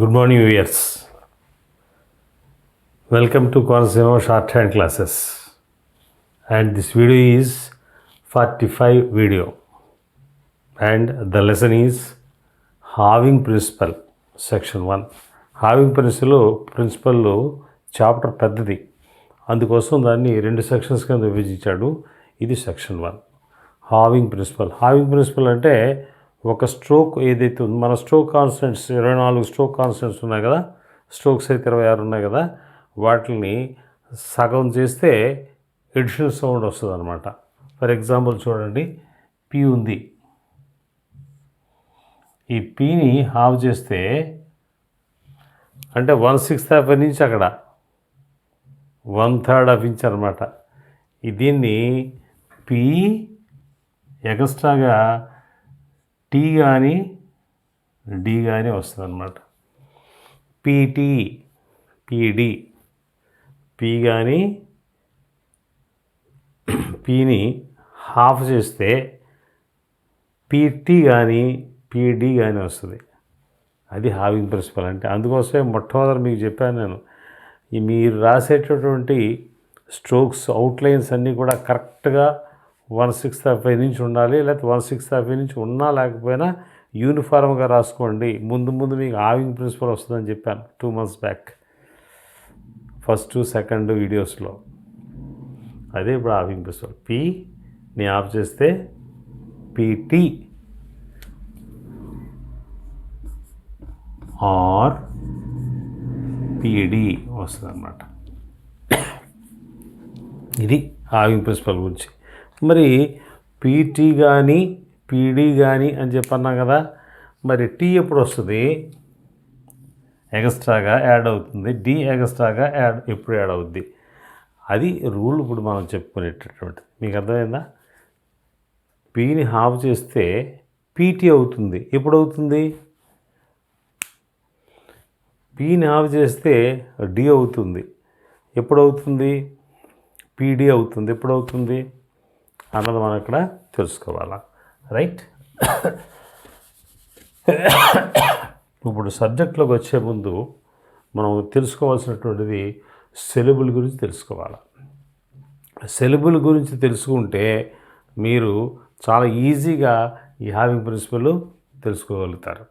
Good morning, viewers. Welcome to Consumer Shorthand Classes. And this video is 45 video. And the lesson is Halving Principle, Section 1. Halving ప్రిన్సిపల్లో chapter పెద్దది, అందుకోసం దాన్ని 2 sections కింద విభజించాడు. ఇది section 1. Having principal అంటే ఒక stroke ఏదైతే ఉందో, మన స్ట్రోక్ కాన్స్టెంట్స్ 24 స్ట్రోక్ కాన్స్టెంట్స్ ఉన్నాయి కదా, స్ట్రోక్స్ అయితే 26 ఉన్నాయి కదా, వాటిని సగం చేస్తే ఎడిషనల్ సౌండ్ వస్తుంది అనమాట. ఫర్ ఎగ్జాంపుల్ చూడండి, పి ఉంది, ఈ పీని హాఫ్ చేస్తే అంటే 1/6 ఆఫ్ ఎన్ ఇంచ్, అక్కడ 1/3 ఆఫ్ ఇంచ్ అనమాట. దీన్ని పి ఎక్స్ట్రాగా టీ కానీ డి కానీ వస్తుంది అనమాట. పీటీ, పీడి, పి కానీ పీని హాఫ్ చేస్తే పీటీ కానీ పీడి కానీ వస్తుంది. అది హావింగ్ ప్రిన్సిపల్ అంటే. అందుకోసమే మొట్టమొదటి మీకు చెప్పాను నేను, ఈ మీరు రాసేటటువంటి స్ట్రోక్స్ అవుట్లైన్స్ అన్నీ కూడా కరెక్ట్గా 1/6 ఆఫ్ ఎన్ ఇంచ్ ఉండాలి, లేకపోతే 1/6 ఆఫ్ ఎన్ ఇంచ్ ఉన్నా లేకపోయినా యూనిఫామ్గా రాసుకోండి. ముందు మీకు హావింగ్ ప్రిన్సిపల్ వస్తుందని చెప్పాను 2 months బ్యాక్, ఫస్ట్ సెకండ్ వీడియోస్లో. అదే ఇప్పుడు హావింగ్ ప్రిన్సిపల్. పిని ఆఫ్ చేస్తే పీటీ ఆర్ పిడి వస్తుంది అన్నమాట. ఇది హావింగ్ ప్రిన్సిపల్ గురించి. మరి పీటీ కానీ పీడి కానీ అని చెప్పన్నాం కదా, మరి టీ ఎప్పుడు వస్తుంది? ఎక్స్ట్రాగా యాడ్ అవుతుంది. డి ఎక్స్ట్రాగా ఎప్పుడు యాడ్ అవుద్ది? అది రూల్ ఇప్పుడు మనం చెప్పుకునేటటువంటిది. మీకు అర్థమైందా? పీని హాఫ్ చేస్తే పీటీ అవుతుంది. ఎప్పుడు అవుతుంది? పీని హాఫ్ చేస్తే డి అవుతుంది. ఎప్పుడు అవుతుంది? పీడి అవుతుంది. ఎప్పుడు అవుతుంది అన్నది మనం ఇక్కడ తెలుసుకోవాలా, రైట్? ఇప్పుడు సబ్జెక్ట్లోకి వచ్చే ముందు మనం తెలుసుకోవాల్సినటువంటిది సిలబుల్ గురించి తెలుసుకోవాలి. సిలబుల్ గురించి తెలుసుకుంటే మీరు చాలా ఈజీగా ఈ హావింగ్ ప్రిన్సిపల్ తెలుసుకోగలుగుతారు.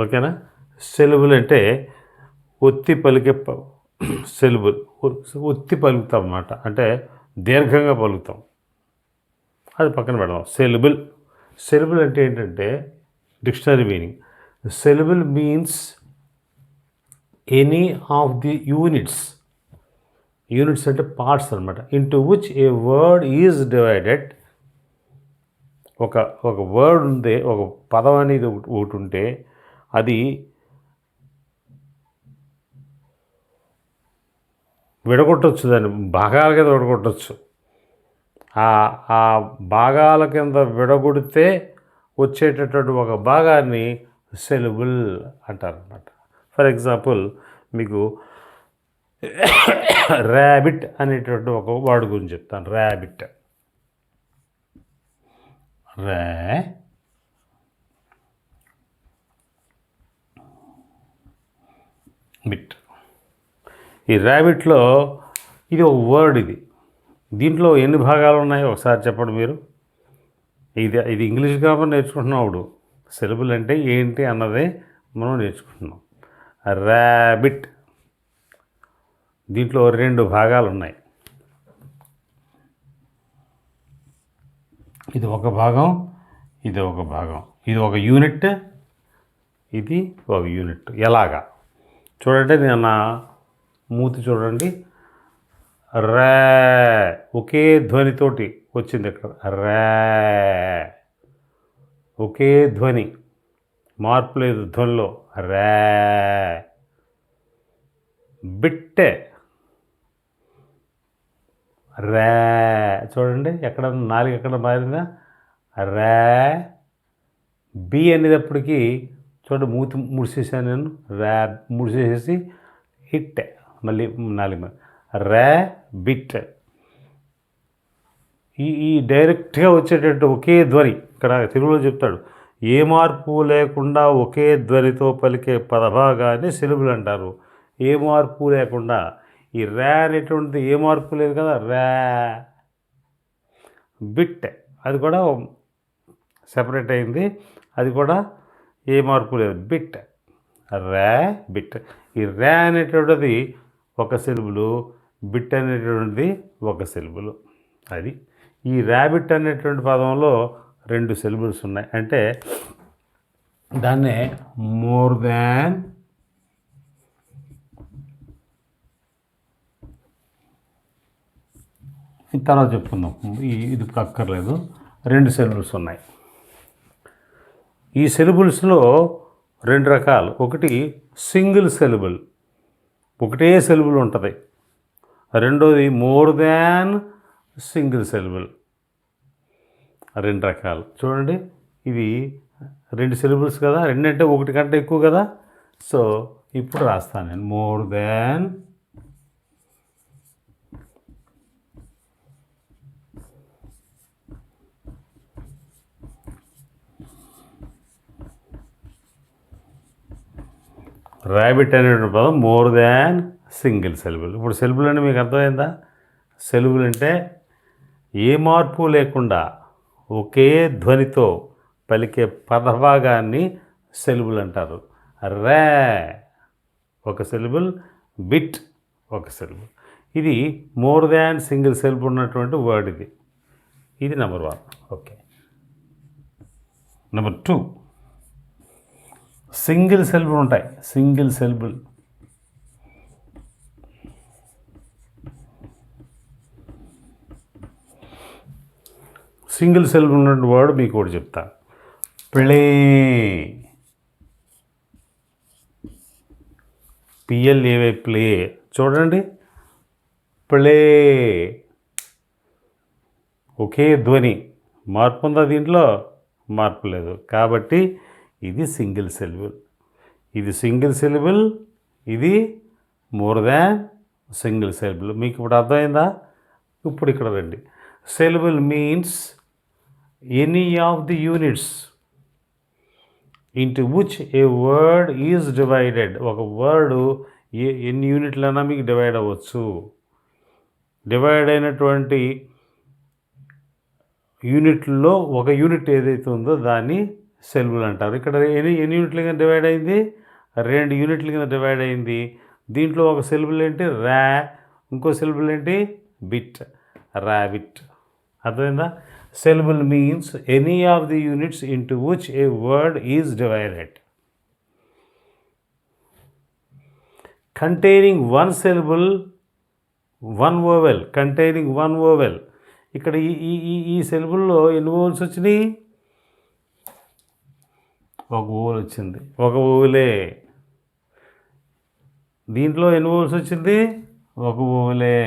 ఓకేనా? సిలబుల్ అంటే ఒత్తి పలికే సిలబుల్, ఒత్తి పలుకుతాం అన్నమాట, అంటే దీర్ఘంగా పలుకుతాం. అది పక్కన పెడదాం. సిలబుల్ అంటే ఏంటంటే dictionary meaning. Syllable means any of the units అంటే పార్ట్స్ అనమాట, into which a word is divided. ఒక వర్డ్ ఉంది, ఒక పదం అనేది ఒకటి ఉంటే అది విడగొట్టవచ్చు, దాన్ని భాగాల కింద విడగొట్టవచ్చు. ఆ భాగాల కింద విడగొడితే వచ్చేటటువంటి ఒక భాగాన్ని సిలబుల్ అంటారన్నమాట. ఫర్ ఎగ్జాంపుల్ మీకు ర్యాబిట్ అనేటువంటి ఒక వర్డ్ గురించి చెప్తాను. Rabbit, bit. ఈ ర్యాబిట్లో ఇది ఒక వర్డ్. దీంట్లో ఎన్ని భాగాలు ఉన్నాయో ఒకసారి చెప్పండి మీరు. ఇది ఇంగ్లీష్ గ్రామర్ నేర్చుకుంటున్నాం. అప్పుడు సిలబుల్ అంటే ఏంటి అన్నదే మనం నేర్చుకుంటున్నాం. ర్యాబిట్, దీంట్లో 2 భాగాలు ఉన్నాయి. ఇది ఒక భాగం, ఇది ఒక భాగం. ఇది ఒక యూనిట్, ఇది ఒక యూనిట్. ఎలాగా చూడండి, నేను నా మూతి చూడండి. ర్యా ఒకే ధ్వనితోటి వచ్చింది ఇక్కడ. ర్యా ఒకే ధ్వని, మార్పు లేదు ధ్వనిలో. ర్యా. బిట్టే ర్యా, చూడండి ఎక్కడ నాలుగు ఎక్కడ మారిందా? ర్యా. బి అనేటప్పటికీ చూడండి మూతి ముడిసేసాను నేను. ర్యా ముడిసేసి హిట్, మళ్ళీ 4 ర్యాబిట్. ఈ డైరెక్ట్గా వచ్చేటట్టు ఒకే ధ్వని. ఇక్కడ తెలుగులో చెప్తాడు, ఏ మార్పు లేకుండా ఒకే ధ్వనితో పలికే పదభాగాన్ని సిలబుల్ అంటారు. ఏ మార్పు లేకుండా ఈ ర్యా అనేటువంటిది ఏ మార్పు లేదు కదా, ర్యా. బిట్ అది కూడా సెపరేట్ అయింది, అది కూడా ఏ మార్పు లేదు, బిట్, ర్యా బిట్. ఈ ర్యా అనేటువంటిది ఒక సిలబులు, బిట్ అనేటువంటిది ఒక సిలబులు. అది ఈ ర్యాబిట్ అనేటువంటి పదంలో 2 సిలబుల్స్ ఉన్నాయి. అంటే దాన్నే మోర్ దాన్ తర్వాత చెప్పుకుందాం, ఇది అక్కర్లేదు. 2 సిలబుల్స్ ఉన్నాయి. ఈ సిలబుల్స్లో 2 రకాలు. ఒకటి సింగిల్ సిలబుల్, ఒకటే సిలబుల్ ఉంటుంది. రెండోది మోర్ దాన్ సింగిల్ సిలబుల్. 2 రకాలు. చూడండి, ఇవి 2 సిలబుల్స్ కదా, 2 అంటే 1 కంటే ఎక్కువ కదా. సో ఇప్పుడు రాస్తాను నేను మోర్ దాన్ ర్యాబిట్ అనేటువంటి పదం మోర్ దాన్ సింగిల్ సిలబుల్. ఇప్పుడు సిలబుల్ అంటే మీకు అర్థమైందా? సిలబుల్ అంటే ఏ మార్పు లేకుండా ఒకే ధ్వనితో పలికే పదభాగాన్ని సిలబుల్ అంటారు. ర్యా ఒక సిలబుల్, బిట్ ఒక సిలబుల్. ఇది మోర్ దాన్ సింగిల్ సిలబుల్ ఉన్నటువంటి వర్డ్ ఇది. ఇది number 1. Okay. Number 2, single syllable ఉంటాయి. సింగిల్ సిలబుల్ సింగిల్ సిలబుల్ ఉన్నటువంటి వర్డ్ మీకు ఒకటి చెప్తా. Play, P L A Y, play. చూడండి, ప్లే ఒకే ధ్వని. మార్పు ఉందా దీంట్లో? మార్పు లేదు. కాబట్టి ఇది సింగిల్ సిలబుల్. ఇది సింగిల్ సిలబుల్, ఇది మోర్ దాన్ సింగిల్ సిలబుల్. మీకు ఇప్పుడు అర్థమైందా? ఇప్పుడు ఇక్కడ రండి. Syllable means any of the units into which a word is divided. ఒక వర్డు ఎన్ని యూనిట్లైనా మీకు డివైడ్ అవ్వచ్చు. డివైడ్ అయినటువంటి యూనిట్లలో ఒక యూనిట్ ఏదైతే ఉందో దాన్ని సిలబుల్ అంటారు. ఇక్కడ ఎన్ని యూనిట్ల కింద డివైడ్ అయింది? 2 యూనిట్ల కింద డివైడ్ అయింది. దీంట్లో ఒక సిలబుల్ ఏంటి? ర్యా. ఇంకో సిలబుల్ ఏంటి? Bit, rabbit. అర్థమైందా? Syllable means any of the units into which a word is divided containing 1 syllable 1 vowel. Containing 1 vowel. ఇక్కడ ఈ సిలబుల్లో ఎన్ని ఓవెల్స్ వచ్చినాయి? ఒక ఓవెల్ వచ్చింది, ఒక ఓవెలే. దీంట్లో ఎన్ని ఓవెల్స్ వచ్చింది? ఒక ఓవెలే.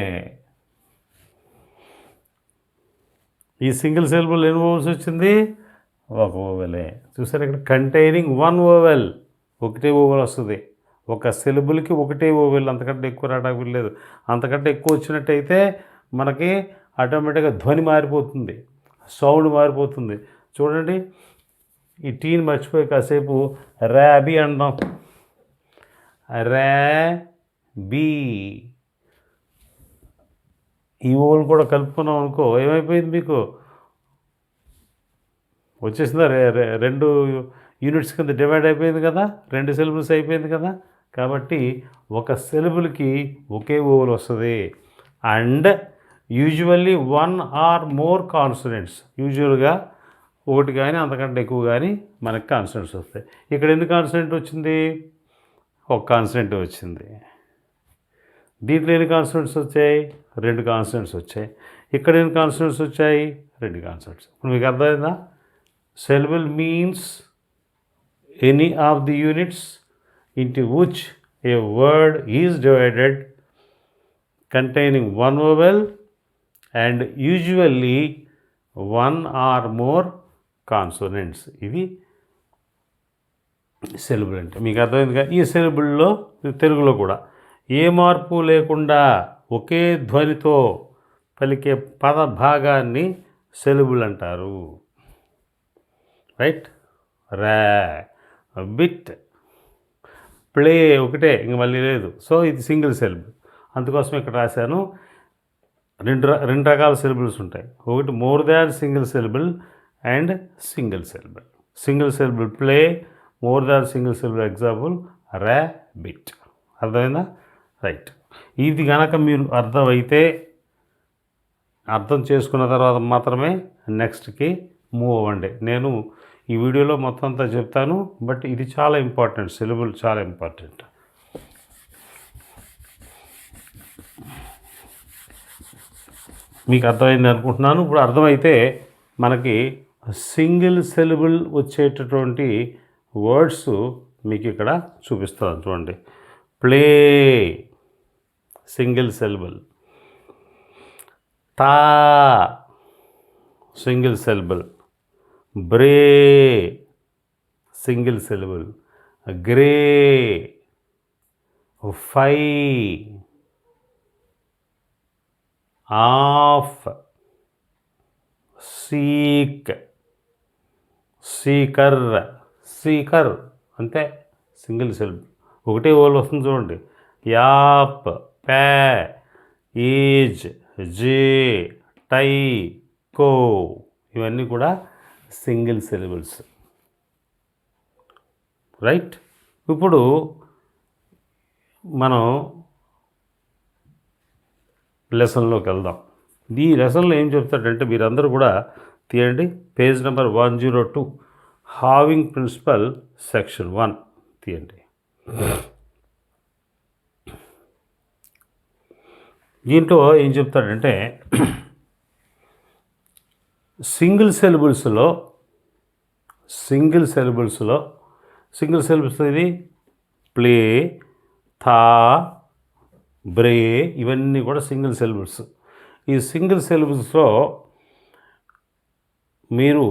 ఈ సింగిల్ సిలబుల్ ఎన్ని ఓవెల్స్ వచ్చింది? ఒక ఓవెలే. చూసారు, ఇక్కడ కంటైనింగ్ 1 ఓవెల్, ఒకటే ఓవెల్ వస్తుంది. ఒక సిలబుల్కి ఒకటే ఓవెల్, అంతకంటే ఎక్కువ రావడానికి లేదు. అంతకంటే ఎక్కువ వచ్చినట్టయితే మనకి ఆటోమేటిక్గా ధ్వని మారిపోతుంది, సౌండ్ మారిపోతుంది. చూడండి, ఈ టీని మర్చిపోయి కాసేపు ర్యాబీ అందాం. ర్యాబీ. ఈ ఓవెల్ కూడా కలుపుకున్నాం అనుకో, ఏమైపోయింది మీకు? వచ్చేసిందా? 2 యూనిట్స్ కింద డివైడ్ అయిపోయింది కదా, 2 సిలబుల్స్ అయిపోయింది కదా. కాబట్టి ఒక సిలబుల్కి ఒకే ఓవెల్ వస్తుంది. And usually 1 or more consonants. యూజువల్గా ఒకటి కానీ అంతకంటే ఎక్కువ కానీ మనకి కాన్సనెంట్స్ వస్తాయి. ఇక్కడ ఎన్ని కాన్సనెంట్ వచ్చింది? ఒక కాన్సనెంట్ వచ్చింది. దీంట్లో ఎన్ని కాన్సనెంట్స్ వచ్చాయి? 2 కాన్సనెంట్స్ వచ్చాయి. ఇక్కడ ఎన్ని కాన్సనెంట్స్ వచ్చాయి? 2 కాన్సనెంట్స్. ఇప్పుడు మీకు అర్థమైందా? Syllable means any of the units into which a word is divided containing 1 vowel and usually 1 or more consonants. ఇది సిలబుల్ అంటే. మీకు అర్థమైందిగా? ఈ సిలబుల్లో తెలుగులో కూడా ఏ మార్పు లేకుండా ఒకే ధ్వనితో పలికే పద భాగాన్ని సిలబుల్ అంటారు. రైట్? రా. బిట్, ప్లే ఒకటే, ఇంక మళ్ళీ లేదు. సో ఇది సింగిల్ సిలబుల్, అందుకోసం ఇక్కడ రాశాను. రెండు రకాల సిలబుల్స్ ఉంటాయి. ఒకటి more than single syllable and single syllable. Single syllable play, more than single syllable example rabbit. అర్థమైందా? రైట్. ఇది కనుక మీరు అర్థం చేసుకున్న తర్వాత మాత్రమే నెక్స్ట్కి మూవ్ అవ్వండి. నేను ఈ వీడియోలో మొత్తం అంతా చెప్తాను, బట్ ఇది చాలా ఇంపార్టెంట్, సిలబుల్ చాలా ఇంపార్టెంట్. మీకు అర్థమైంది అనుకుంటున్నాను. ఇప్పుడు అర్థమైతే మనకి సింగిల్ సిలబుల్ వచ్చేటటువంటి వర్డ్స్ మీకు ఇక్కడ చూపిస్తాను చూడండి. ప్లే సింగిల్ సిలబుల్, తా single syllable, bray single syllable, grey, fie, off, seek, seeker. Seeker అంతే, సింగిల్ సిలబుల్, ఒకటే ఓల్ వస్తుంది చూడండి. App, pay, age, jay, tie, కో, ఇవన్నీ కూడా సింగిల్ సిలబుల్స్. రైట్. ఇప్పుడు మనం లెసన్లోకి వెళ్దాం. ఈ లెసన్లో ఏం చెప్తాడంటే, మీరందరూ కూడా తీయండి page number 102, having principle section 1 తీయండి. దీంట్లో ఏం చెప్తాడంటే, సింగిల్ సిలబుల్స్లో ఇది ప్లే, థా, బ్రే, ఇవన్నీ కూడా సింగిల్ సిలబుల్స్. ఈ సింగిల్ సిలబుల్స్లో మీరు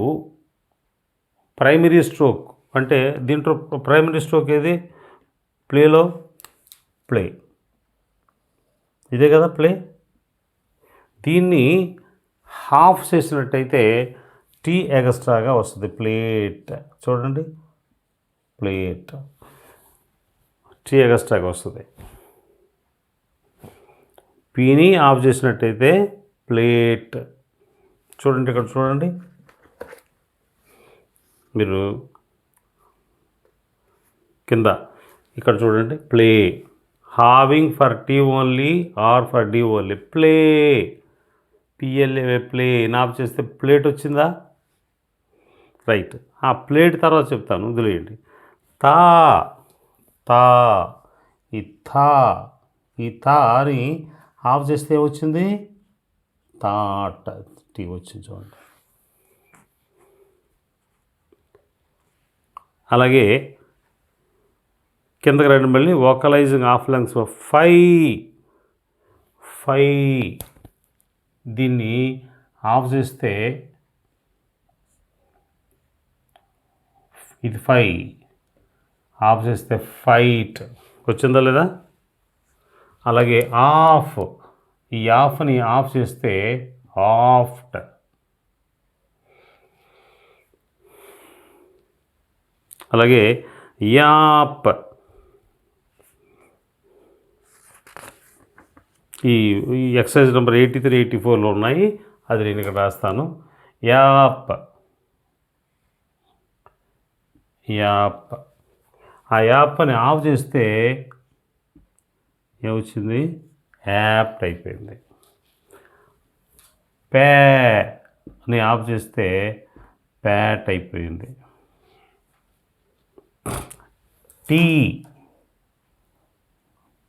ప్రైమరీ స్ట్రోక్ అంటే, దీంట్లో ప్రైమరీ స్ట్రోక్ ఏది? ప్లేలో ప్లే, ఇదే కదా ప్లే. దీన్ని హాఫ్ చేసినట్టయితే టీ ఎక్స్ట్రాగా వస్తుంది, ప్లేట్. చూడండి, ప్లేట్, టీ ఎక్స్ట్రాగా వస్తుంది. పీని ఆఫ్ చేసినట్టయితే ప్లేట్. చూడండి, ఇక్కడ చూడండి, మీరు కింద ఇక్కడ చూడండి, play, having for T only or for D only, play, P L A, play. Half చేస్తే ప్లేట్ వచ్చిందా? రైట్. ఆ ప్లేట్ తర్వాత చెప్తాను, వదిలేయండి. తా, ఈ తాని ఆఫ్ చేస్తే వచ్చింది తాట, టీ వచ్చింది చూడండి. అలాగే కిందకి రండి మళ్ళీ, వోకలైజింగ్ ఆఫ్ లంగ్స్, ఫై, దీన్ని ఆఫ్ చేస్తే ఇది ఫై, ఆఫ్ చేస్తే ఫైట్ వచ్చిందా లేదా? అలాగే ఆఫ్, ఈ ఆఫ్ని ఆఫ్ చేస్తే ఆఫ్ట్. అలాగే యాప్, ఈ ఎక్సర్సైజ్ నెంబర్ 83, 84లో ఉన్నాయి, అది నేను ఇక్కడ రాస్తాను. యాప్, ఆ యాప్ని ఆఫ్ చేస్తే ఏమొచ్చింది? యాప్ట్ అయిపోయింది. పేని ఆఫ్ చేస్తే ప్యాట్ అయిపోయింది.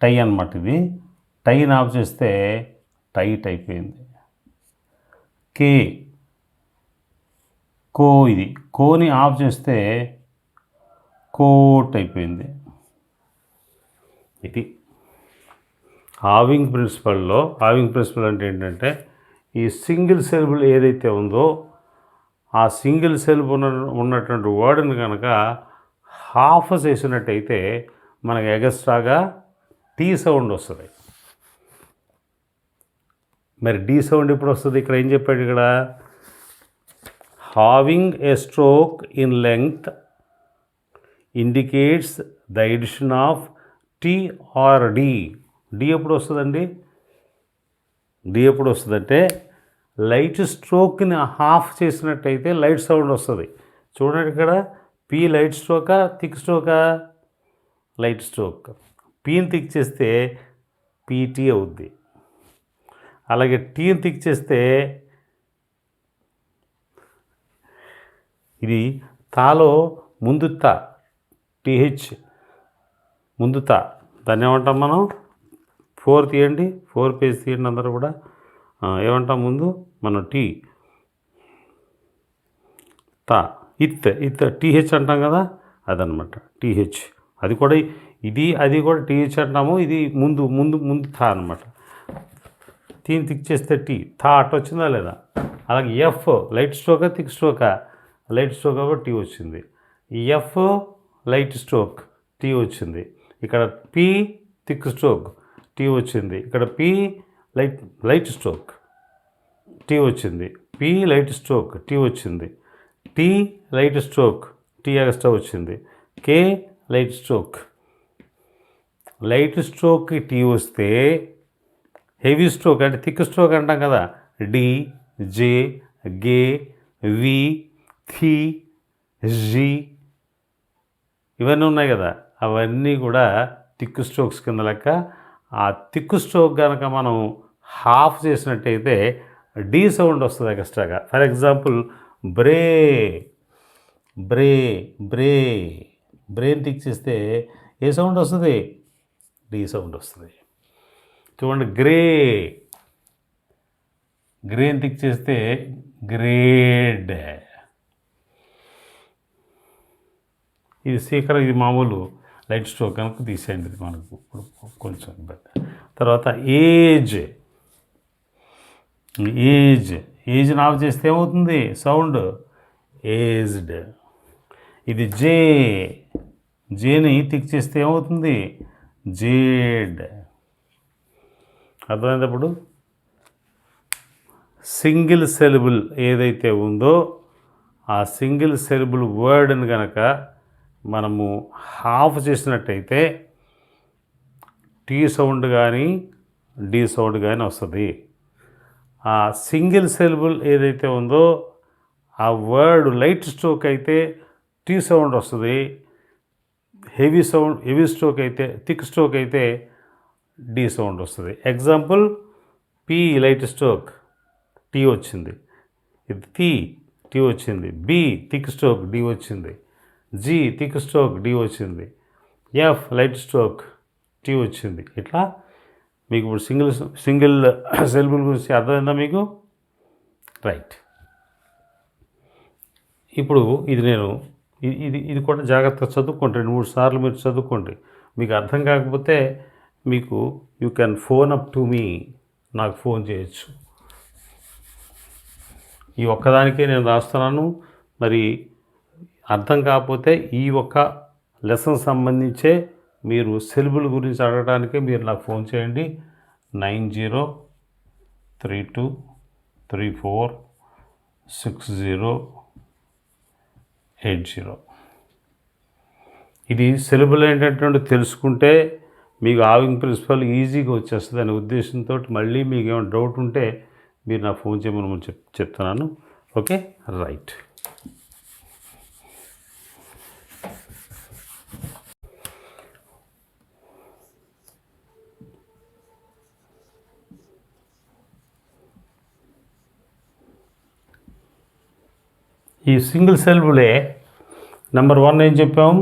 టై అన్నమాట, ఇది టైని ఆఫ్ చేస్తే టైట్ అయిపోయింది. కో, ఇది కోని ఆఫ్ చేస్తే కోట్ అయిపోయింది. ఇది హావింగ్ ప్రిన్సిపల్ అంటే ఏంటంటే, ఈ సింగిల్ సిలబుల్ ఏదైతే ఉందో ఆ సింగిల్ సిలబుల్ ఉన్నటువంటి వర్డ్ని కనుక హాఫ్ చేసినట్టయితే మనకు ఎగస్ట్రాగా టీ సౌండ్ వస్తుంది. మరి డి సౌండ్ ఎప్పుడు వస్తుంది? ఇక్కడ ఏం చెప్పాడు, ఇక్కడ having a stroke in length indicates the addition of T or D. D ఎప్పుడు వస్తుందండి? డి ఎప్పుడు వస్తుందంటే లైట్ స్ట్రోక్ని హాఫ్ చేసినట్టయితే లైట్ సౌండ్ వస్తుంది. చూడండి ఇక్కడ పీ లైట్ స్ట్రోకా థిక్ స్ట్రోకా? Light stroke. పీని థిక్ చేస్తే పీటీ అవుద్ది. అలాగే టీని థిక్ చేస్తే ఇది తాలో ముందు తా, టీహెచ్ ముందు తా, దాన్ని ఏమంటాం మనం? 4 తీయండి, 4 పేజ్ తీయండి అందరూ కూడా. ఏమంటాం ముందు మనం? టీ తా, ఇత్ టీహెచ్ అంటాం కదా, అదనమాట టీహెచ్. అది కూడా అది కూడా టీహెచ్ అంటాము. ఇది ముందు ముందు ముందు థా అనమాట. తీని థిక్ చేస్తే టీ, థా అట్ వచ్చిందా లేదా? అలాగే ఎఫ్ లైట్ స్ట్రోకా థిక్ స్ట్రోకా? లైట్ స్ట్రోక్ కాబట్టి టీ వచ్చింది. ఎఫ్ లైట్ స్ట్రోక్, టీ వచ్చింది. ఇక్కడ పి థిక్ స్ట్రోక్, టీ వచ్చింది. ఇక్కడ పి లైట్ స్ట్రోక్, టీ వచ్చింది. పి లైట్ స్ట్రోక్, టీ వచ్చింది. T light stroke, T extra వచ్చింది. K light stroke. లైట్ స్ట్రోక్కి టీ వస్తే హెవీ స్ట్రోక్ అంటే థిక్ స్ట్రోక్ అంటాం కదా, డి, జే, గే, వి, థి, జి ఇవన్నీ ఉన్నాయి కదా, అవన్నీ కూడా థిక్ స్ట్రోక్స్ కింద లెక్క. ఆ థిక్ స్ట్రోక్ కనుక మనం హాఫ్ చేసినట్టయితే డి సౌండ్ వస్తుంది ఎక్స్ట్రాగా. ఫర్ ఎగ్జాంపుల్ బ్రే, బ్రే బ్రే బ్రెయిన్ థిక్ చేస్తే ఏ సౌండ్ వస్తుంది? డి సౌండ్ వస్తుంది. చూడండి గ్రే, గ్రేన్ థిక్ చేస్తే గ్రేడ్. ఇది సీకర్, ఇది మామూలు లైట్ స్ట్రోక్ కనుక తీసేయండి, ఇది మనకు కొంచెం ఇబ్బంది. తర్వాత ఏజ్, ఏజ్ ఏజ్ని ఆఫ్ చేస్తే ఏమవుతుంది? Sound aged. ఇది జే, జేని థిక్ చేస్తే ఏమవుతుంది? జేడ్. అర్థమైనప్పుడు సింగిల్ సెలబుల్ ఏదైతే ఉందో ఆ సింగిల్ సెలబుల్ వర్డ్ని కనుక మనము హాఫ్ చేసినట్టయితే టీ సౌండ్ కానీ డి సౌండ్ కానీ వస్తుంది. ఆ సింగిల్ సెలబుల్ ఏదైతే ఉందో ఆ వర్డ్ లైట్ స్ట్రోక్ అయితే టీ సౌండ్ వస్తుంది. హెవీ స్ట్రోక్ అయితే థిక్ స్ట్రోక్ అయితే డి సౌండ్ వస్తుంది. Example P light stroke, T వచ్చింది. ఇది టీ వచ్చింది. బి థిక్ స్ట్రోక్, డి వచ్చింది. జి థిక్ స్ట్రోక్, డి వచ్చింది. ఎఫ్ లైట్ స్ట్రోక్, టీ వచ్చింది. ఇట్లా మీకు ఇప్పుడు సింగిల్ సెలబుల్ గురించి అర్థమైందా మీకు? రైట్. ఇప్పుడు ఇది కూడా జాగ్రత్తగా చదువుకోండి. 2-3 సార్లు మీరు చదువుకోండి. మీకు అర్థం కాకపోతే you can phone up to me, నాకు ఫోన్ చేయొచ్చు. ఈ ఒక్కదానికే నేను రాస్తున్నాను. మరి అర్థం కాకపోతే ఈ ఒక్క లెసన్ సంబంధించే మీరు సెలబుల్ గురించి అడగడానికే మీరు నాకు ఫోన్ చేయండి. 9032346080. ఇది సెలబుల్ ఏంటంటే తెలుసుకుంటే మీకు హావింగ్ ప్రిన్సిపల్ ఈజీగా వచ్చేస్తుంది అనే ఉద్దేశంతో మళ్ళీ మీకు ఏమైనా డౌట్ ఉంటే మీరు నాకు ఫోన్ చేయమని చెప్తున్నాను. Okay, right. ఈ సింగిల్ సెలబులే నెంబర్ 1 ఏం చెప్పాము?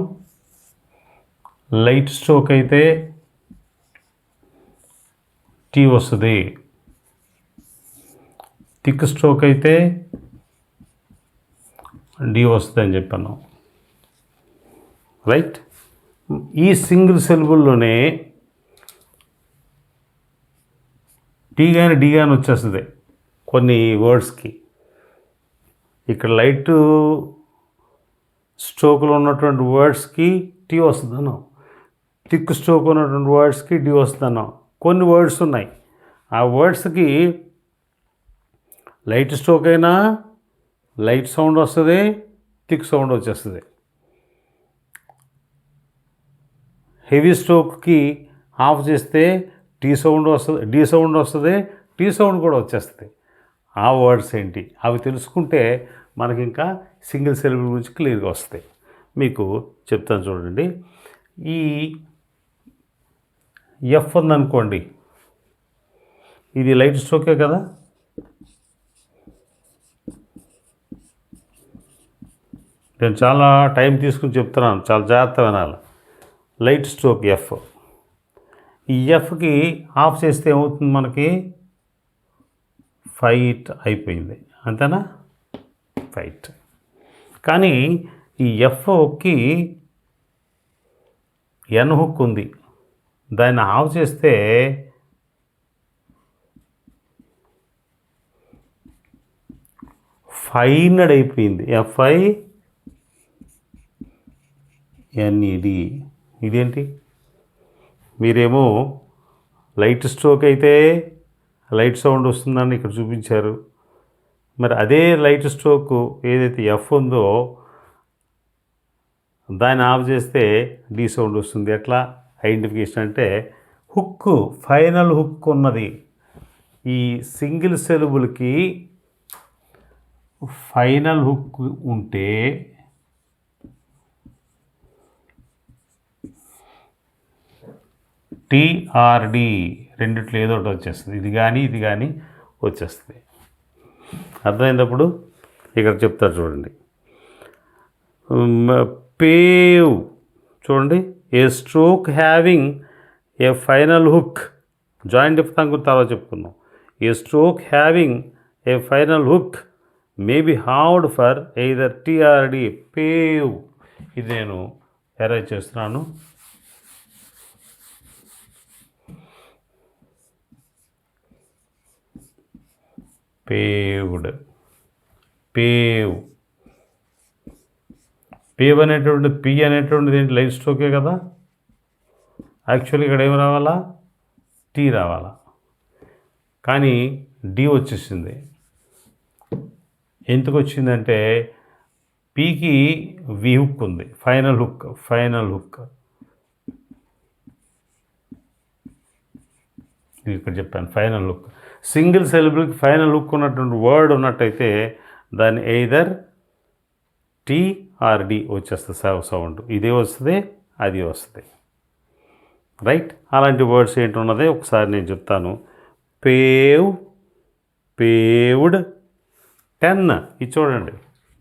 లైట్ స్ట్రోక్ అయితే టీ వస్తుంది. థిక్ స్ట్రోక్ అయితే డి వస్తుంది అని చెప్పాను. రైట్. ఈ సింగిల్ సెలబుల్లోనే టీ కానీ డి కానీ వచ్చేస్తుంది కొన్ని వర్డ్స్కి. ఇక్కడ లైట్ స్ట్రోక్లో ఉన్నటువంటి వర్డ్స్కి టీ వస్తుంది అన్నాం. థిక్ స్ట్రోక్ ఉన్నటువంటి వర్డ్స్కి డి వస్తుంది అన్నాం. కొన్ని వర్డ్స్ ఉన్నాయి, ఆ వర్డ్స్కి లైట్ స్ట్రోక్ అయినా లైట్ సౌండ్ వస్తుంది, థిక్ సౌండ్ వచ్చేస్తుంది. హెవీ స్ట్రోక్కి ఆఫ్ చేస్తే టీ సౌండ్ వస్తుంది, డి సౌండ్ వస్తుంది, టీ సౌండ్ కూడా వచ్చేస్తుంది. ఆ వర్డ్స్ ఏంటి అవి తెలుసుకుంటే మనకి ఇంకా సింగిల్ సిలబుల్ గురించి క్లియర్గా వస్తాయి. మీకు చెప్తాను చూడండి. ఈ ఎఫ్ ఉందనుకోండి, ఇది లైట్ స్ట్రోకే కదా. నేను చాలా టైం తీసుకుని చెప్తున్నాను, చాలా జాగ్రత్త వినాలి. Light stroke F. ఈ ఎఫ్కి ఆఫ్ చేస్తే ఏమవుతుంది, మనకి ఫైట్ అయిపోయింది, అంతేనా, ఫైట్. కానీ ఈ ఎఫ్కి ఎన్ హుక్ ఉంది, దాన్ని ఆఫ్ చేస్తే ఫైనడ్ అయిపోయింది, FINED. ఇదేంటి, మీరేమో లైట్ స్ట్రోక్ అయితే లైట్ సౌండ్ వస్తుందని ఇక్కడ చూపించారు. మరి అదే లైట్ స్ట్రోక్ ఏదైతే ఎఫ్ ఉందో దాన్ని ఆఫ్ చేస్తే డి సౌండ్ వస్తుంది. ఎట్లా ఐడెంటిఫికేషన్ అంటే, హుక్, ఫైనల్ హుక్ ఉన్నది. ఈ సింగిల్ సిలబుల్కి ఫైనల్ హుక్ ఉంటే TRD రెండిట్లో ఏదో ఒకటి వచ్చేస్తుంది. ఇది కానీ వచ్చేస్తుంది. అర్థమైనప్పుడు ఇక్కడ చెప్తారు చూడండి. పేవ్ చూడండి, a stroke having a final hook, joint diphthong గురించి తర్వాత చెప్పుకుందాం. A stroke having a final hook may be hard for either TRD. Pave, ఇది నేను అరేంజ్ చేస్తున్నాను. పేవ్డ్, పేవ్ అనేటువంటి పి అనేటువంటిది ఏంటి, లైట్ స్ట్రోకే కదా. యాక్చువల్లీ ఇక్కడ ఏం రావాలా, టీ రావాలా, కానీ డి వచ్చేసింది. ఎందుకు వచ్చిందంటే పీకి వి హుక్ ఉంది, ఫైనల్ హుక్. ఇది ఇక్కడ చెప్పాను, ఫైనల్ హుక్. సింగిల్ సిలబుల్కి ఫైనల్ హుక్ ఉన్నటువంటి వర్డ్ ఉన్నట్టయితే దాన్ని ఎయిదర్ TRD వచ్చేస్తుంది సౌండ్. ఇదే వస్తుంది, అది వస్తుంది, రైట్. అలాంటి వర్డ్స్ ఏంటున్నది ఒకసారి నేను చెప్తాను. పేవ్డ్, 10. ఇది చూడండి,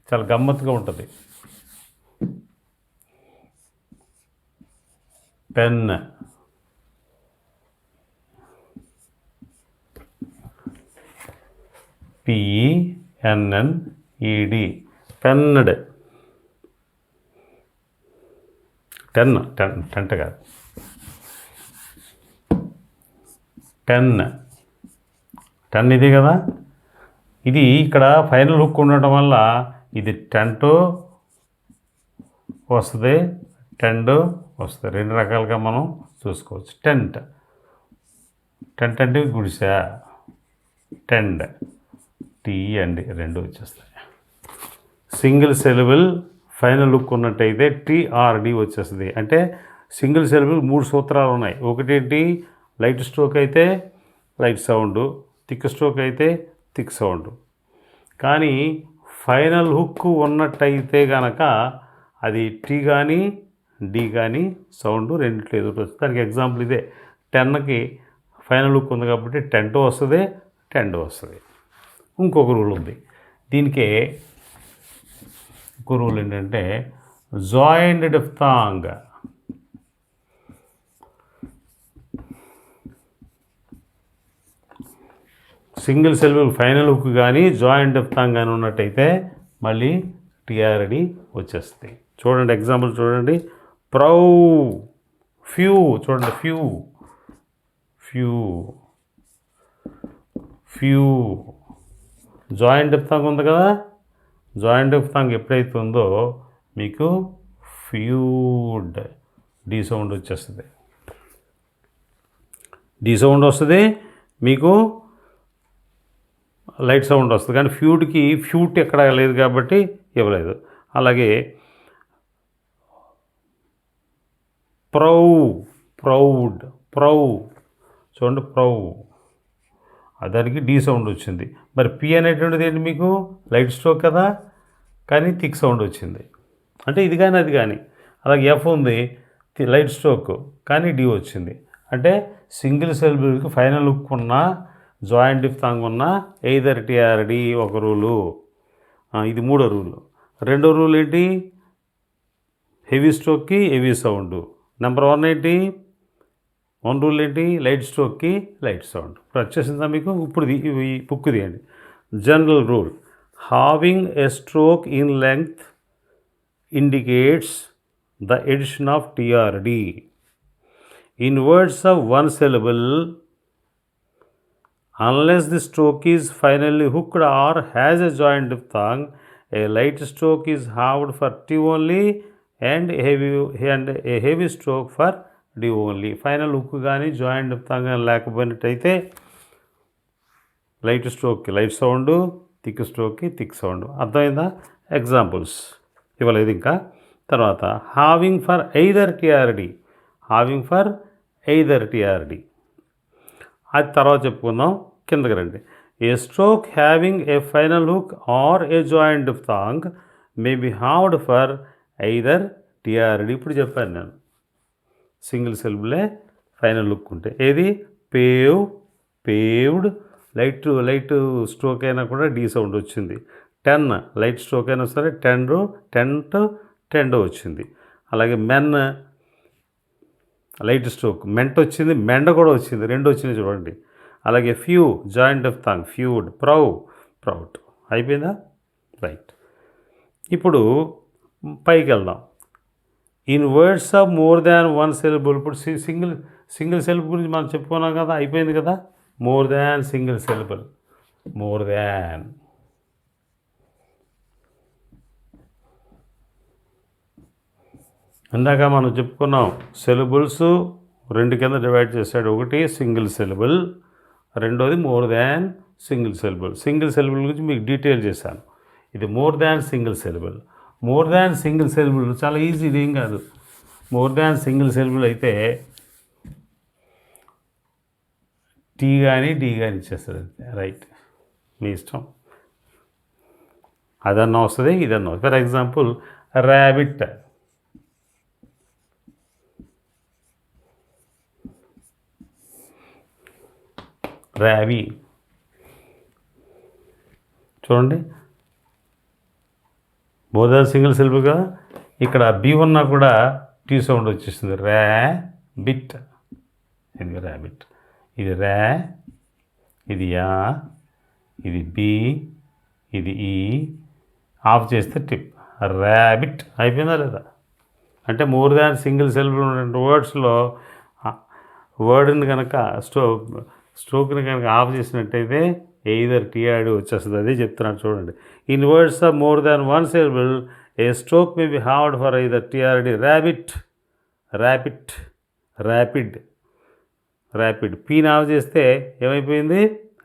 చాలా గమ్మత్తుగా ఉంటుంది. Pen, PENNED, పెన్నడ్. 10 కాదు, 10 ఇదే కదా. ఇది ఇక్కడ ఫైనల్ హుక్ ఉండటం వల్ల ఇది 10 వస్తుంది, 10 వస్తుంది. రెండు రకాలుగా మనం చూసుకోవచ్చు. టెంట్ అంటే గుడిసా, టెండ్, TEND రెండు వచ్చేస్తాయి. సింగిల్ సిలబుల్ ఫైనల్ హుక్ ఉన్నట్టయితే TRD వచ్చేస్తుంది. అంటే సింగిల్ సిలబుల్ 3 సూత్రాలు ఉన్నాయి. ఒకటేంటి, లైట్ స్ట్రోక్ అయితే లైట్ సౌండ్, థిక్ స్ట్రోక్ అయితే థిక్ సౌండ్. కానీ ఫైనల్ హుక్ ఉన్నట్టయితే కనుక అది టీ కానీ డి కానీ సౌండ్ రెండిట్లో ఏదో వస్తుంది. దానికి ఎగ్జాంపుల్ ఇదే. 10కి ఫైనల్ హుక్ ఉంది కాబట్టి 10 వస్తుంది, 10 వస్తుంది. ఇంకొక రూల్ ఉంది దీనికే. ఇంకో రూల్ ఏంటంటే joint diphthong. Single syllable final hook కానీ జాయింట్ డిఫ్తాంగ్ కానీ ఉన్నట్టయితే మళ్ళీ TRD వచ్చేస్తుంది. చూడండి ఎగ్జాంపుల్ చూడండి. ఫ్యూ చూడండి, ఫ్యూ జాయింట్ డిఫ్తాంగ్ ఉంది కదా. జాయింట్ డిఫ్తాంగ్ ఎప్పుడైతే ఉందో మీకు ఫ్యూడ్, డి సౌండ్ వచ్చేస్తుంది. డి సౌండ్ వస్తుంది, మీకు లైట్ సౌండ్ వస్తుంది. కానీ ఫ్యూట్కి ఫ్యూట్ ఎక్కడ లేదు కాబట్టి ఇవ్వలేదు. అలాగే ప్రౌ, ప్రౌడ్, ప్రౌ. చూడండి ప్రౌ, దానికి డి సౌండ్ వచ్చింది. మరి పి అనేటువంటిది ఏంటి మీకు లైట్ స్ట్రోక్ కదా, కానీ థిక్ సౌండ్ వచ్చింది. అంటే ఇది కానీ అది కానీ. అలాగే ఎఫ్ ఉంది లైట్ స్ట్రోక్ కానీ డి వచ్చింది. అంటే సింగిల్ సిలబుల్కి ఫైనల్ హుక్ ఉన్న జాయింట్ డిఫ్తాంగ్ ఉన్న ఎయిదర్ టిఆర్డి ఒక రూలు. ఇది మూడో రూలు. రెండో రూల్ ఏంటి, హెవీ స్ట్రోక్కి హెవీ సౌండ్. నెంబర్ 1 ఏంటి, 1 రూల్ ఏంటి, లైట్ స్ట్రోక్కి లైట్ సౌండ్. ఇప్పుడు వచ్చేసిందా మీకు. ఇప్పుడు ఈ బుక్ తీయండి. General rule, having a stroke in length indicates the addition of TRD. In words of one syllable, unless the stroke is finally hooked or has a joint diphthong, a light stroke is halved for T only and a heavy stroke for D only. Final hook కానీ joint diphthong కానీ లేకపోయినట్టయితే light స్ట్రోక్కి light sound, thick స్ట్రోక్కి thick sound. అర్థమైందా. Examples ఇవ్వలేదు ఇంకా. తర్వాత having for either TRD, having for either TRD అది తర్వాత చెప్పుకుందాం. కిందకి రండి. A stroke having a final hook or a joint diphthong may be halved for either TRD. ఇప్పుడు చెప్పాను నేను, సింగిల్ సిలబులే ఫైనల్ హుక్ ఉంటే. ఏది పేవ్, పేవ్డ్. లైట్ స్ట్రోక్ అయినా కూడా డి సౌండ్ వచ్చింది. 10 లైట్ స్ట్రోక్ అయినా సరే టెండ్ వచ్చింది. అలాగే మెన్ లైట్ స్ట్రోక్ మెంట్ వచ్చింది, మెండ కూడా వచ్చింది, 2 వచ్చినాయి చూడండి. అలాగే ఫ్యూ జాయింట్ డిఫ్తాంగ్ ఫ్యూడ్, ప్రౌట్. అయిపోయిందా. రైట్. ఇప్పుడు పైకి వెళ్దాం. In words of more than one syllable. ఇప్పుడు సింగిల్ సిలబుల్ గురించి మనం చెప్పుకున్నాం కదా, అయిపోయింది కదా. More than single syllable, more than. ఇందాక మనం చెప్పుకున్నాం సిలబుల్స్ 2 కింద డివైడ్ చేశాడు. ఒకటి సింగిల్ సిలబుల్, రెండోది more than single syllable. Single syllable గురించి మీకు డీటెయిల్ చేశాను. ఇది more than single syllable. More than single syllable చాలా ఈజీ, ఇదేం కాదు. మోర్ దాన్ సింగిల్ సిలబుల్ అయితే టీ కానీ డి కానీ ఇచ్చేస్తుంది అంతే. రైట్, మీ ఇష్టం. అదన్నా వస్తుంది, ఇదన్నా వస్తుంది. For example rabbit, rabbi. చూడండి, మోర్ దాన్ సింగిల్ సిలబుల్ కదా. ఇక్కడ బి ఉన్నా కూడా టీ సౌండ్ వచ్చేస్తుంది. ర్యాబిట్, ఇది ర్యాబిట్. ఇది ర్యా, ఇది యా, ఇది బి, ఇది ఈ. ఆఫ్ చేస్తే టిప్. ర్యాబిట్ అయిపోయిందా లేదా. అంటే మోర్ దాన్ సింగిల్ సిలబుల్ ఉన్న వర్డ్స్లో వర్డ్ని కనుక స్ట్రోక్ని కనుక ఆఫ్ చేసినట్టయితే ఎయిదర్ టీఆర్డి వచ్చేస్తుంది. అదే చెప్తున్నాను చూడండి. In words of more than one syllable a stroke may be halved for either TRD. Rabbit, rapid, rapid, rapid. పీని ఆఫ్ చేస్తే ఏమైపోయింది,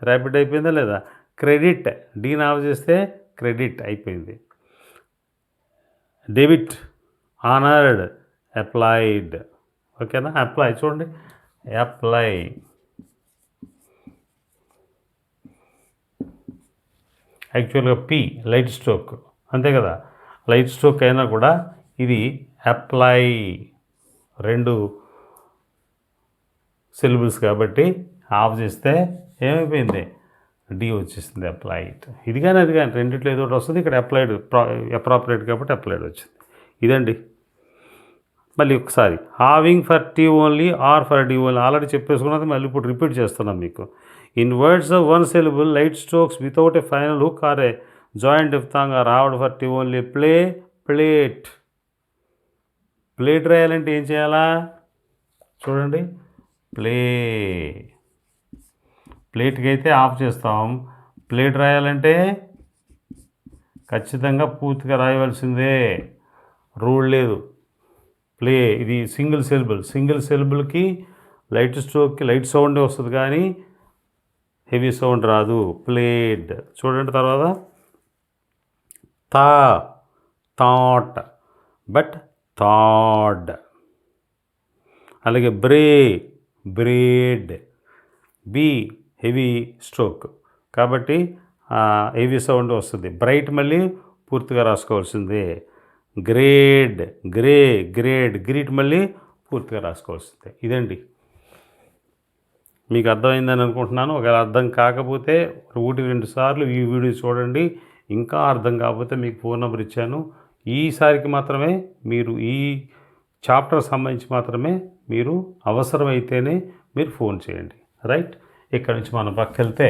ర్యాపిడ్ అయిపోయిందా లేదా. క్రెడిట్, డీని ఆఫ్ చేస్తే క్రెడిట్ అయిపోయింది. Debit, honoured, applied. ఓకేనా. అప్లై చూడండి, అప్లై. యాక్చువల్గా పి లైట్ స్ట్రోక్ అంతే కదా. లైట్ స్ట్రోక్ అయినా కూడా ఇది అప్లై, 2 సిలబుల్స్ కాబట్టి ఆఫ్ చేస్తే ఏమైపోయింది, డి వచ్చేసింది, అప్లైడ్. ఇది కానీ అది కానీ రెండిట్లో ఏదో ఒకటి వస్తుంది. ఇక్కడ అప్లైడ్ అప్రాపరేట్ కాబట్టి అప్లైడ్ వచ్చింది. ఇదండి. మళ్ళీ ఒకసారి having for T only or for D only already చెప్పేసుకున్నది, మళ్ళీ ఇప్పుడు రిపీట్ చేస్తున్నాం మీకు. In words of one syllable light strokes without a final hook or a joint diphthong are halved for T only. Plate. Plate రాయాలంటే ఏం చేయాలా చూడండి. ప్లేట్కి అయితే ఆఫ్ చేస్తాం. ప్లేట్ రాయాలంటే ఖచ్చితంగా పూర్తిగా రాయవలసిందే, రూల్ లేదు. ఇది సింగిల్ సిలబుల్. సింగిల్ సిలబుల్కి లైట్ స్ట్రోక్కి లైట్ సౌండే వస్తుంది కానీ హెవీ సౌండ్ రాదు. ప్లేడ్. చూడండి తర్వాత థాట్, బట్ థాడ్. అలాగే బ్రేడ్, బి హెవీ స్ట్రోక్ కాబట్టి హెవీ సౌండ్ వస్తుంది. బ్రైట్ మళ్ళీ పూర్తిగా రాసుకోవాల్సిందే. గ్రీట్ మళ్ళీ పూర్తిగా రాసుకోవాల్సిందే. ఇదండి, మీకు అర్థమైందని అనుకుంటున్నాను. ఒకవేళ అర్థం కాకపోతే 1-2 సార్లు ఈ వీడియో చూడండి. ఇంకా అర్థం కాకపోతే మీకు ఫోన్ నెంబర్ ఇచ్చాను. ఈసారికి మాత్రమే మీరు ఈ చాప్టర్ సంబంధించి మాత్రమే మీరు అవసరమైతేనే మీరు ఫోన్ చేయండి. రైట్, ఇక్కడ నుంచి మనం పక్కకెళ్తే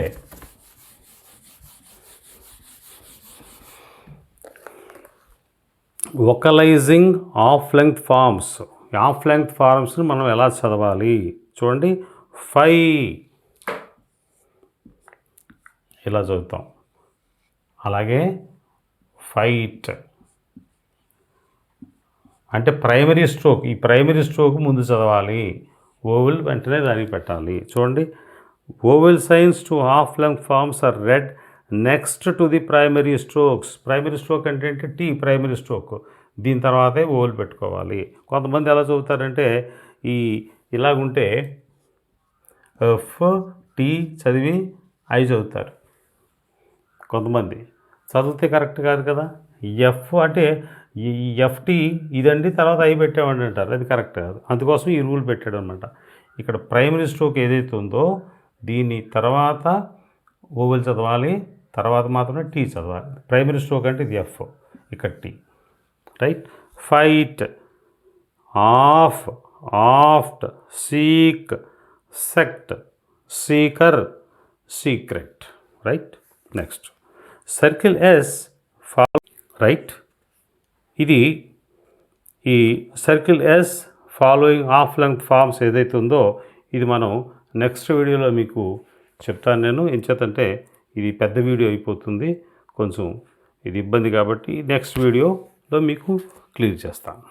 వొకలైజింగ్ ఆఫ్ లెంగ్త్ ఫార్మ్స్ని మనం ఎలా చదవాలి చూడండి. 5 ఇలా చదువుతాం. అలాగే ఫైట్ అంటే ప్రైమరీ స్ట్రోక్. ఈ ప్రైమరీ స్ట్రోక్ ముందు చదవాలి. ఓవెల్ వెంటనే దానికి పెట్టాలి. చూడండి, vowel signs to half length forms are read next to the primary strokes. Primary stroke అంటే టీ ప్రైమరీ స్ట్రోక్. దీని తర్వాతే ఓవెల్ పెట్టుకోవాలి. కొంతమంది ఎలా చదువుతారంటే ఇలాగుంటే ఎఫ్ టీ చదివి ఐ చదువుతారు. కొంతమంది చదివితే కరెక్ట్ కాదు కదా. ఎఫ్ అంటే ఎఫ్టీ ఇదండి, తర్వాత ఐ పెట్టామండి అంటారు. అది కరెక్ట్ కాదు. అందుకోసం ఈ రూల్ పెట్టాడు అనమాట. ఇక్కడ ప్రైమరీ స్ట్రోక్ ఏదైతే ఉందో దీని తర్వాత ఓవెల్ చదవాలి, తర్వాత మాత్రమే టీ చదవాలి. ప్రైమరీ స్ట్రోక్ అంటే ఇది ఎఫ్, ఇక్కడ T. Right, fight, aft, seek, sect, seeker, secret. Right, next circle S right. ఇది ఈ circle S following half length forms ఏదైతే ఉందో ఇది మనం నెక్స్ట్ వీడియోలో మీకు చెప్తాను. నేను ఎంచేతంటే ఇది పెద్ద వీడియో అయిపోతుంది, కొంచెం ఇది ఇబ్బంది కాబట్టి నెక్స్ట్ వీడియోలో మీకు క్లియర్ చేస్తాను.